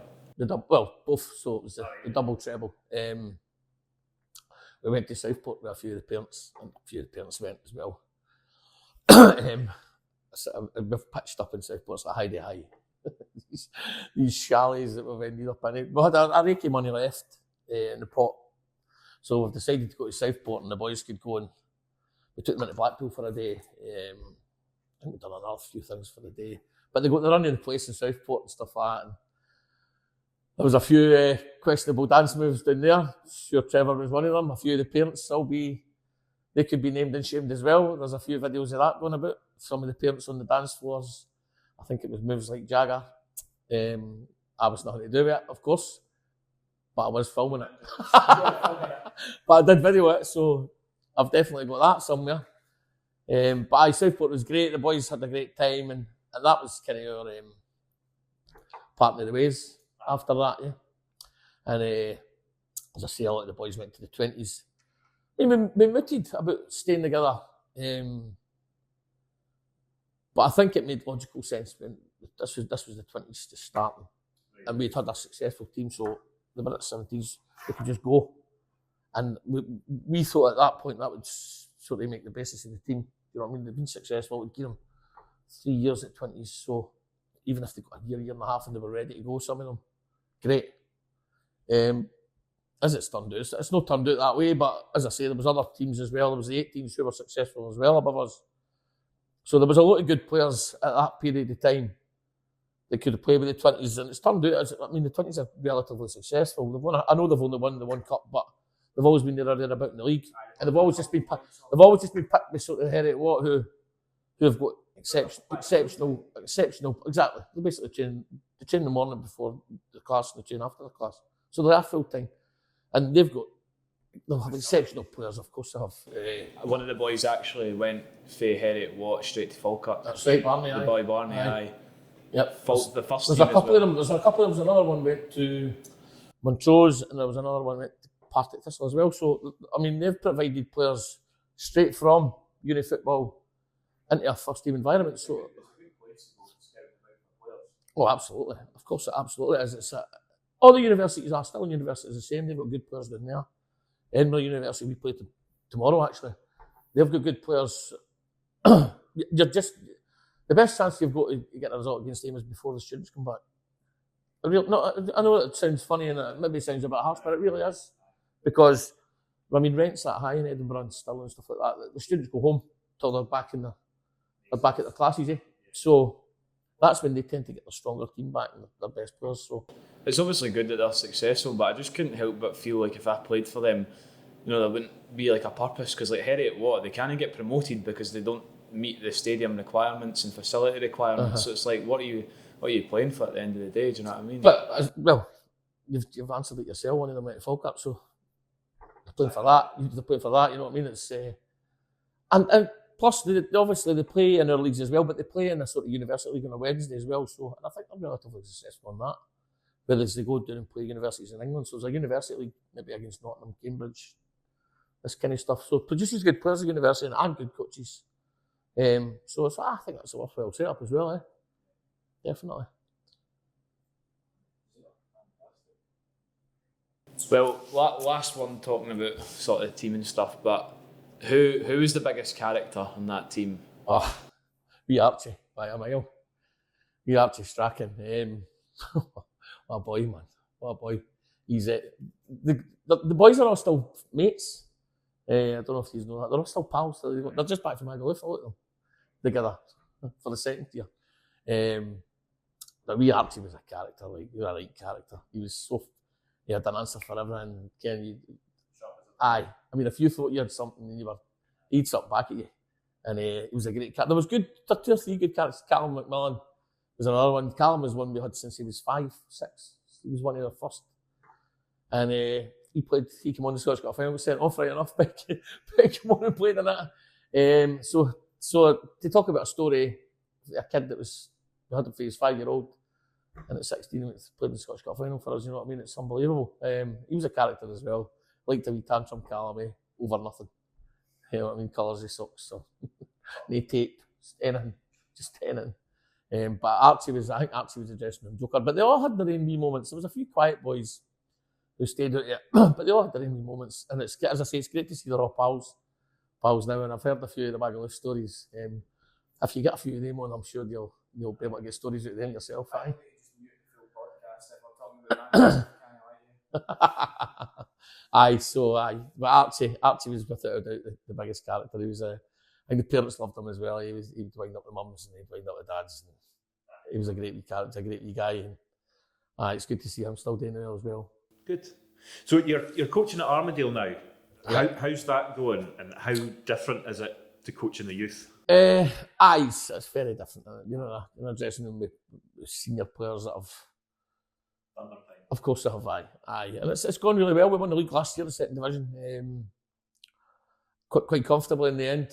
Both, so it was the double treble. We went to Southport with a few of the parents, and a few of the parents went as well. We've pitched up in Southport, it's like high. these chalets that we've ended up in. We had a reiki money left in the pot. So we've decided to go to Southport, and the boys could go, and we took them into Blackpool for a day. I think we've done another few things for the day. But they got the running the place in Southport and stuff like that. And there was a few questionable dance moves down there. Sure, Trevor was one of them. A few of the parents they could be named and shamed as well. There's a few videos of that going about. Some of the parents on the dance floors. I think it was moves like Jagger. I was nothing to do with it, of course. But I was filming it. But I did video it, so I've definitely got that somewhere. But Southport was great. The boys had a great time, and that was kind of our part of the ways after that, yeah. And as I say, a lot of the boys went to the 20s. We mooted about staying together. But I think it made logical sense when this was the 20s to start. And we'd had a successful team, so the minute 17s, they could just go. And we thought at that point that would sort of make the basis of the team. You know what I mean? They've been successful, it would give them 3 years at 20s, so even if they got a year and a half and they were ready to go, some of them, great. As it's turned out, it's not turned out that way, but as I say, there was other teams as well. There was the 8 teams who were successful as well above us. So there was a lot of good players at that period of time that could have played with the 20s, and it's turned out, the 20s are relatively successful. I know they've only won the one cup, but they've always been there or thereabout in the league, and they've always just been picked with sort of Heriot Watt who have got exceptional. Exactly, they basically train in the morning before the class and they train after the class, so they're full time, and they'll have exceptional players, of course they have. One of the boys actually went for Heriot Watt straight to Falkirk. That's right, Burnie. The boy Burnie, aye. Yep. The first There's team a couple of them. There's a couple of them. Another one went to Montrose, and there was another one went to Partick Thistle as well. So I mean, they've provided players straight from uni football into a first team environment. So, absolutely, of course, it absolutely is. All the universities are still universities the same. They've got good players down there. Edinburgh University, we play tomorrow actually. They've got good players. The best chance you've got to get a result against them is before the students come back. I know it sounds funny and it maybe sounds a bit harsh, but it really is. Because, I mean, rent's that high in Edinburgh and still and stuff like that. The students go home till they're back at the classes, eh? So that's when they tend to get their stronger team back and their best players. So it's obviously good that they're successful, but I just couldn't help but feel like if I played for them, there wouldn't be like a purpose, because like Heriot Watt, they can't get promoted because they don't meet the stadium requirements and facility requirements. So it's like, what are you playing for at the end of the day? Do you know what I mean? But you've answered it yourself. One of them went to Falkirk, so they're playing for that. They're playing for that. You know what I mean? It's and plus they obviously they play in our leagues as well, but they play in a sort of university league on a Wednesday as well. So and I think they're relatively successful on that. Whereas they go down and play universities in England, so there's a university league maybe against Nottingham, Cambridge, this kind of stuff. So produces good players at university and good coaches. So I think that's a worthwhile setup as well, definitely. Well, last one talking about sort of team and stuff, but who is the biggest character on that team? Oh, wee Archie by a mile. Wee Archie Strachan. What a boy, man. What a boy. He's the boys are all still mates. I don't know if you know that. They're all still pals. They're just back from Magaluf, all of them, together for the second year. But wee Archie was a character, he was a right character. He had an answer for everything. Aye. I mean, if you thought you had something and he'd stop back at you. And he was a great character. There was two or three good characters. Callum McMillan was another one. Callum was one we had since he was 5, 6. He was one of the first. And he came on the Scottish Cup final, was sent off right enough. But came on and played in that. So to talk about a story, a kid that we had him for his 5-year-old, and at 16 he played in the Scottish Cup final for us, you know what I mean? It's unbelievable. He was a character as well. Liked a wee tantrum, Callum, over nothing. You know what I mean? Colours his socks, so no tape, just anything. But I think Archie was a dressing room joker. But they all had their own wee moments. There was a few quiet boys who stayed out there, but they all had their own wee moments. And it's, as I say, it's great to see they're all pals now. And I've heard a few of the Magaluf stories. If you get a few of them on, I'm sure you'll be able to get stories out of them yourself. But Archie was without a doubt the biggest character. He was I think the parents loved him as well. He would wind up the mums and he'd wind up the dads. And he was a great wee character, a great wee guy. And it's good to see him still doing well as well. Good. So you're coaching at Armadale now. Yeah. How's that going, and how different is it to coaching the youth? It's very different. You know, in a dressing room with senior players that have. Of course they have, aye. And it's gone really well. We won the league last year, the second division. Quite comfortably in the end,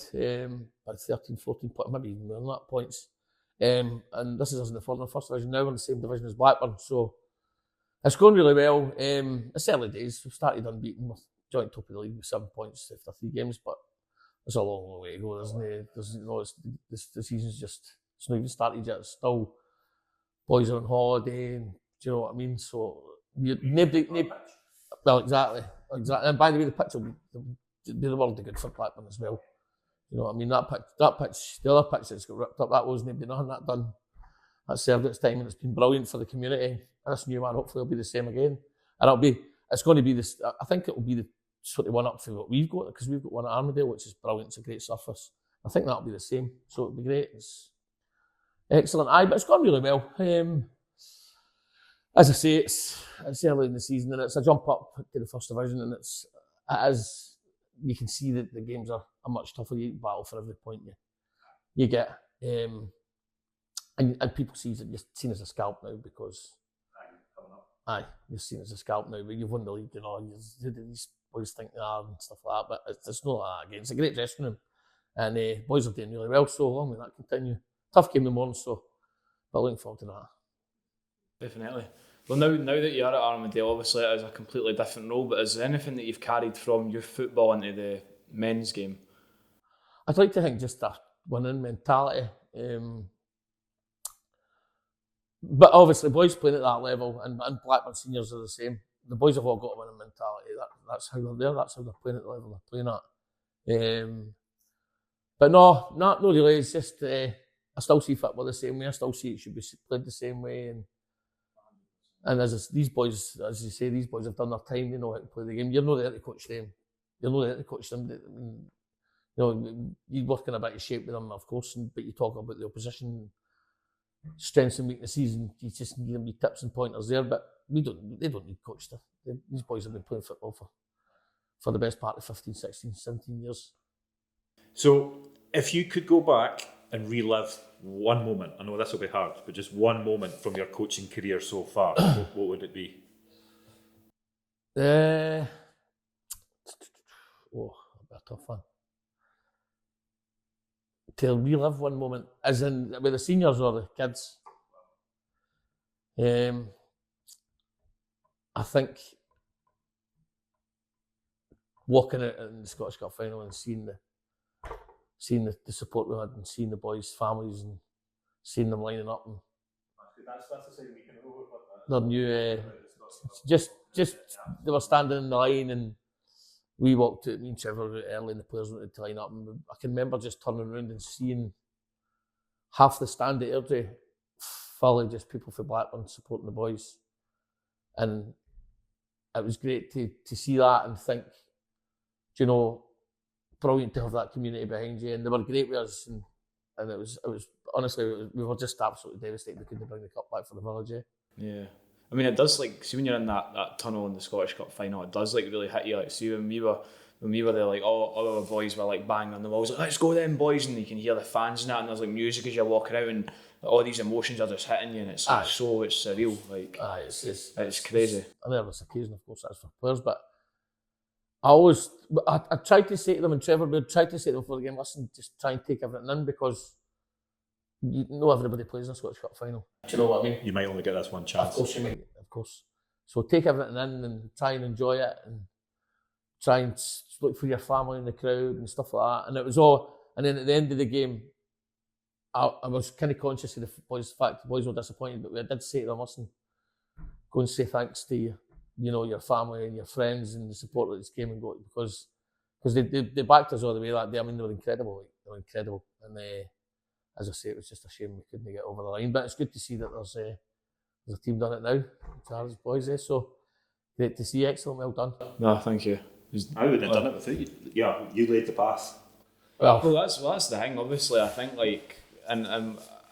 by 13, 14 points, maybe even more than that points. And this is us in the first division now, we're in the same division as Blackburn, so it's going really well. It's early days. We've started unbeaten, we're joint top of the league with 7 points after 3 games, but there's a long way to go, isn't it? The season's it's not even started yet. It's still boys are on holiday, and do you know what I mean? So well, exactly. And by the way, the pitch will be the world of good for Blackburn as well. You know what I mean? That pitch, the other pitch that's got ripped up, that wasn't nothing that done. That served its time, and it's been brilliant for the community. And this new one hopefully will be the same again. And it's going to be this. I think it will be the sort of one up for what we've got, because we've got one at Armadale, which is brilliant. It's a great surface. I think that'll be the same. So it'll be great. It's excellent. But it's gone really well. As I say, it's early in the season and it's a jump up to the first division, and as you can see that the games are much tougher. You battle for every point you get, and people see that you're seen as a scalp now because you're seen as a scalp now, but you've won the league, these boys think they are and stuff like that, but it's not like that again. It's a great dressing room, and boys are doing really well, so long may that continue. Tough game in the morning, but looking forward to that. Definitely. Well, now that you're at Armadale, obviously it is a completely different role, but is there anything that you've carried from youth football into the men's game? I'd like to think just a winning mentality. But obviously, boys playing at that level, and Blackburn seniors are the same. The boys have all got a winning mentality. That's how they're there. That's how they're playing at the level they're playing at. But no, not really. It's just I still see football the same way. I still see it should be played the same way. And And these boys, as you say, these boys have done their time. They know how to play the game. You're not there to coach them. You're not there to coach them. You work in a bit of shape with them, of course, but you talk about the opposition, strengths and weaknesses, and you just give them tips and pointers there. But they don't need coached. These boys have been playing football for the best part of 15, 16, 17 years. So, if you could go back and relive one moment, I know this will be hard, but just one moment from your coaching career so far, what would it be? A tough one. To relive one moment, as in with the seniors or the kids. I think walking out in the Scottish Cup final and seeing the support we had and seeing the boys' families and seeing them lining up and that's the same we can over their new just they were standing in the line and we walked out, me and Trevor out early and the players wanted to line up and I can remember just turning around and seeing half the stand at Airdrie full of just people from Blackburn supporting the boys, and it was great to see that and think, brilliant to have that community behind you, and they were great with us, and it was honestly we were just absolutely devastated we couldn't bring the cup back for the village. Yeah. I mean, it does, see when you're in that tunnel in the Scottish Cup final, it does really hit you. See when we were there, all our boys were banging on the walls, let's go then boys, and you can hear the fans and that, and there's music as you're walking out, and all these emotions are just hitting you, and it's surreal. It's crazy. On the other occasion, of course, that's for players, but I tried to say to them, and Trevor would try to say to them before the game, listen, just try and take everything in, because you know everybody plays in a Scottish Cup final. Do you know what I mean? You might only get this one chance. Of course you might, of course. So take everything in and try and enjoy it, and try and look for your family in the crowd and stuff like that. And it was all, and then at the end of the game, I was kind of conscious of the fact the boys were disappointed, but I did say to them, listen, go and say thanks to your family and your friends and the support that this came and got, because they backed us all the way that day. I mean, they were incredible. And as I say, it was just a shame we couldn't get over the line. But it's good to see that there's a team done it now, Charles boys. So great to see. Excellent, well done. No, thank you. I wouldn't have done it without you. Yeah, you laid the pass. Well, that's the thing. Obviously, I think and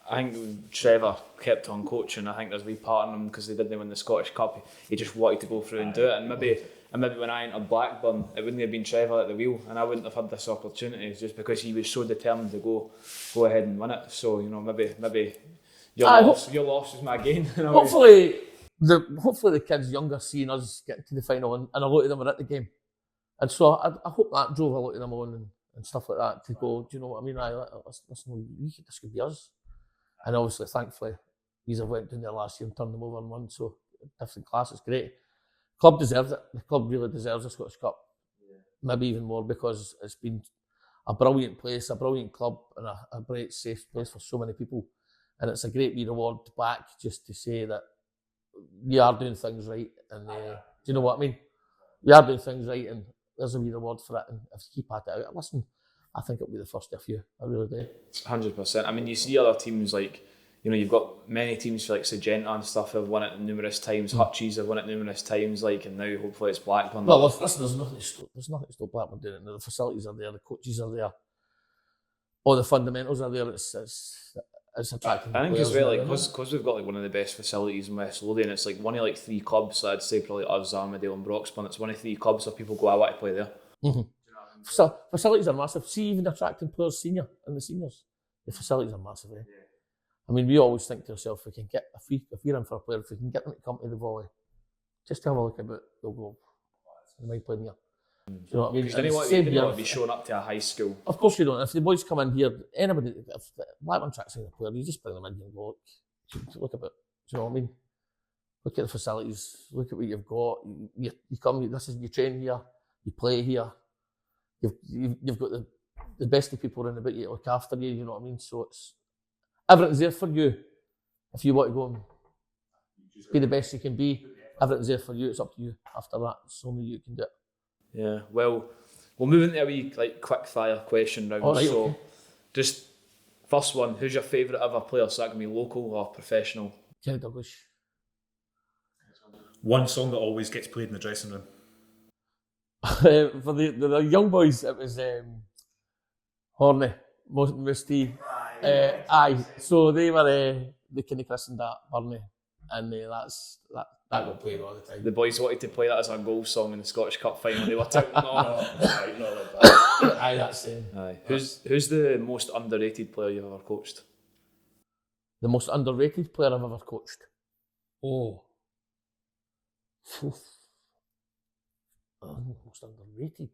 I think Trevor kept on coaching. I think there's a wee part in him because they didn't win the Scottish Cup. He just wanted to go through and do it. And maybe when I entered Blackburn, it wouldn't have been Trevor at the wheel, and I wouldn't have had this opportunity just because he was so determined to go ahead and win it. So maybe your loss is my gain. Hopefully the kids younger seeing us get to the final, and a lot of them were at the game, and so I hope that drove a lot of them on and stuff like that to go. Do you know what I mean? Listen, this could be us. And obviously, thankfully, these have went down there last year and turned them over and won. So different class, it's great. Club deserves it. The club really deserves a Scottish Cup. Yeah. Maybe even more, because it's been a brilliant place, a brilliant club, and a great safe place for so many people. And it's a great wee reward back just to say that you are doing things right. And do you know what I mean? You are doing things right, and there's a wee reward for it. And if you keep at it out, listen, I think it'll be the first of a few. I really do. 100%. I mean, you see other teams you've got many teams like Sagenta and stuff have won it numerous times. Hutchies have won it numerous times, and now hopefully it's Blackburn. Well, listen, there's nothing to stop Blackburn doing it. The facilities are there, the coaches are there, all the fundamentals are there. It's attracting. I think as well, because we've got one of the best facilities in West Lothian. It's one of 3 clubs. So I'd say probably us, Armadale, and Broxburn. It's one of 3 clubs where people go, I want to play there. Mm-hmm. So facilities are massive. See, even attracting players senior and the seniors, the facilities are massive. Yeah. I mean, we always think to ourselves, if we can get if we're in for a player, if we can get them to come to the volley, just to have a look about, they'll go, they might play here. Do you know what I mean? Because they didn't want to be showing up to a high school. Of course you don't. If the boys come in here, anybody, if Blackburn tracks in a player, you just bring them in and go, look about. Do you know what I mean? Look at the facilities. Look at what you've got. You come. You train here. You play here. You've got the best of people around about you to look after you. You know what I mean? So it's everything's there for you. If you want to go and be the best you can be, everything's there for you. It's up to you. After that, it's only you can do it. Yeah. Well, we'll move into a wee quick fire question round. Right, so, okay. Just first one. Who's your favourite ever player? So that can be local or professional. Kenny Douglas. One song that always gets played in the dressing room. For the young boys, it was Horny, Musty. Aye, so they were they kind of christened that Burnie, and that got played all the time. The boys wanted to play that as a goal song in the Scottish Cup final. They were touting on. Aye, that's Aye. Who's the most underrated player you've ever coached? the most underrated player I've ever coached. Oh. Most underrated.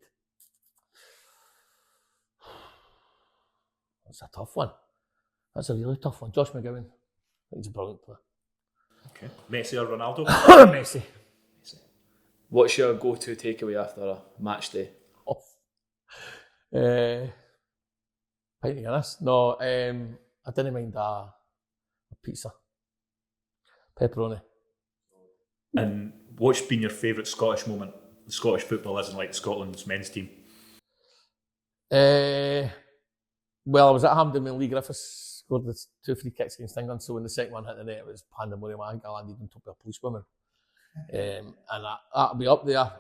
That's a tough one. That's a really tough one. Josh McGowan. I think he's a brilliant player. Okay. Messi or Ronaldo? Messi. What's your go-to takeaway after a match day? Pint of Guinness. No, I didn't mind a pizza. Pepperoni. And what's been your favourite Scottish moment? Scottish football isn't like Scotland's men's team. Well, I was at Hampden when Lee Griffiths scored the 2 free kicks against England, so when the second one hit the net, it was pandemonium. I think I landed on top of a policewoman. And that'll be up there.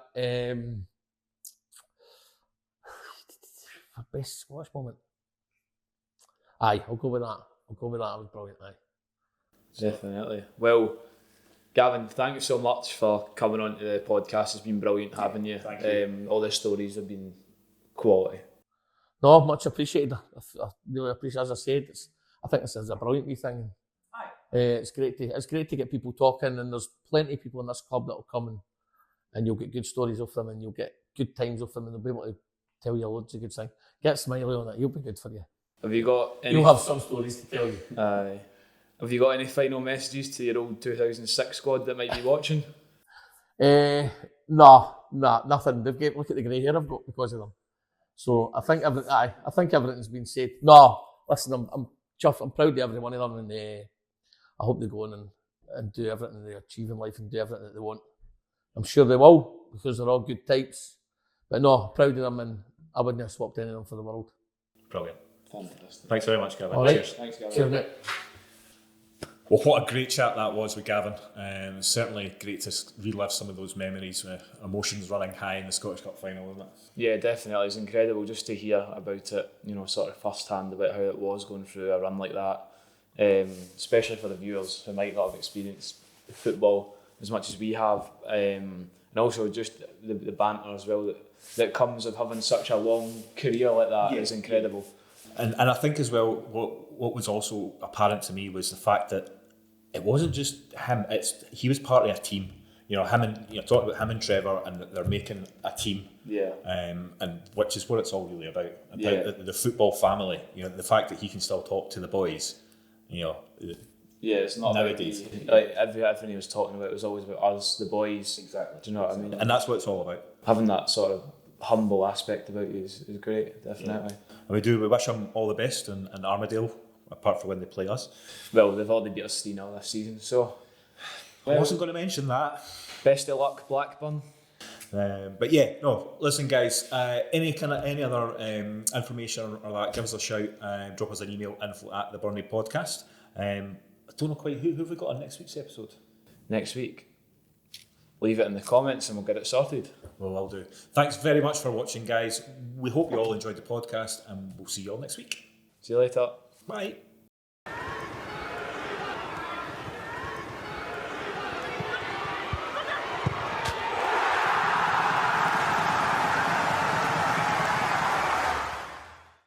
Best Scottish moment? Aye, I'll go with that. That was brilliant, aye. Definitely. Well, Gavin, thank you so much for coming on to the podcast. It's been brilliant having you. Thank you. All the stories have been quality. No, much appreciated. I really appreciate it. As I said, I think this is a brilliant wee thing. It's great to get people talking, and there's plenty of people in this club that will come and you'll get good stories off them, and you'll get good times off them, and they'll be able to tell you loads of good things. Get Smiley on it, he'll be good for you. Have you got any? You'll have some stories to tell you. Aye. Have you got any final messages to your old 2006 squad that might be watching? No, nothing. Look at the grey hair I've got because of them. So I think everything's been said. No, listen, I'm chuffed. I'm proud of every one of them, and I hope they go on and do everything they achieve in life and do everything that they want. I'm sure they will, because they're all good types. But no, proud of them, and I wouldn't have swapped any of them for the world. Brilliant. Fantastic. Thanks very much, Gavin. All right. Cheers. Thanks, Gavin. Cheers, mate. Well, what a great chat that was with Gavin. Certainly great to relive some of those memories with emotions running high in the Scottish Cup final, isn't it? Yeah, definitely. It's incredible just to hear about it, sort of first hand about how it was going through a run like that. Especially for the viewers who might not have experienced football as much as we have. And also just the banter as well that comes of having such a long career like that is incredible. And I think as well, what was also apparent to me was the fact that it wasn't just him. He was part of a team. Talking about him and Trevor, and that they're making a team. Yeah. And which is what it's all really about. The football family. The fact that he can still talk to the boys. Yeah, it's not nowadays. Everything he was talking about was always about us, the boys. Exactly. Do you know what I mean? And that's what it's all about. Having that sort of humble aspect about you is great, definitely. Yeah. And we wish them all the best in Armadale, apart from when they play us. Well, they've already beat us 3-0 this season, so... I wasn't going to mention that. Best of luck, Blackburn. But yeah, no, listen guys, any other information or that, give us a shout, drop us an email, info@theBurnley.podcast. I don't know quite, who have we got on next week's episode? Next week. Leave it in the comments and we'll get it sorted. Well, I'll do. Thanks very much for watching, guys. We hope you all enjoyed the podcast, and we'll see you all next week. See you later. Bye.